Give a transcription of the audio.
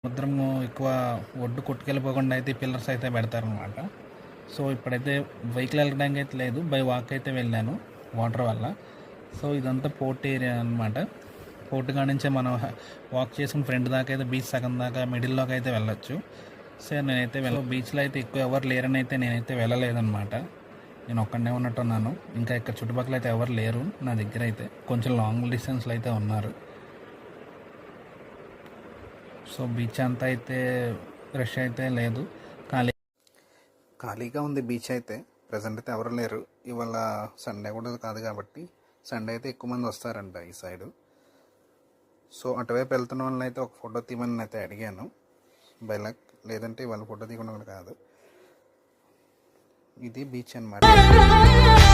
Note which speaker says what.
Speaker 1: సముద్రము ఎక్కువ ఒడ్డు కొట్టుకెళ్ళిపోకుండా అయితే పిల్లర్స్ అయితే పెడతారనమాట. సో ఇప్పుడైతే వెహికల్ వెళ్ళడానికి అయితే లేదు, బై వాక్ అయితే వెళ్ళాను వాటర్ వల్ల. సో ఇదంతా పోర్ట్ ఏరియా అనమాట. పోర్ట్ కాడ నుంచే మనం వాక్ చేసుకుని ఫ్రంట్ దాకా అయితే బీచ్ సగం దాకా మిడిల్లోకి అయితే వెళ్ళొచ్చు. సో నేనైతే బీచ్లో అయితే ఎక్కువ ఎవరు లేరని అయితే నేనైతే వెళ్ళలేదన్నమాట. నేను ఒక్కడనే ఉన్నట్టున్నాను. ఇంకా ఇక్కడ చుట్టుపక్కల అయితే ఎవరు లేరు నా దగ్గర అయితే, కొంచెం లాంగ్ డిస్టెన్స్లో అయితే ఉన్నారు. సో బీచ్ అంతా అయితే రష్ అయితే లేదు, ఖాళీగా ఉంది బీచ్ అయితే. ప్రజెంట్ అయితే ఎవరు లేరు. ఇవాళ సండే కూడా కాదు కాబట్టి సండే అయితే ఎక్కువ మంది వస్తారంట ఈ సైడు. సో అటువైపు వెళ్తున్న వాళ్ళని అయితే ఒక ఫోటో తీయమని అయితే అడిగాను బై లక్, లేదంటే ఇవాళ ఫోటో తీయకుండా కూడా కాదు. ఇది బీచ్ అన్నమాట.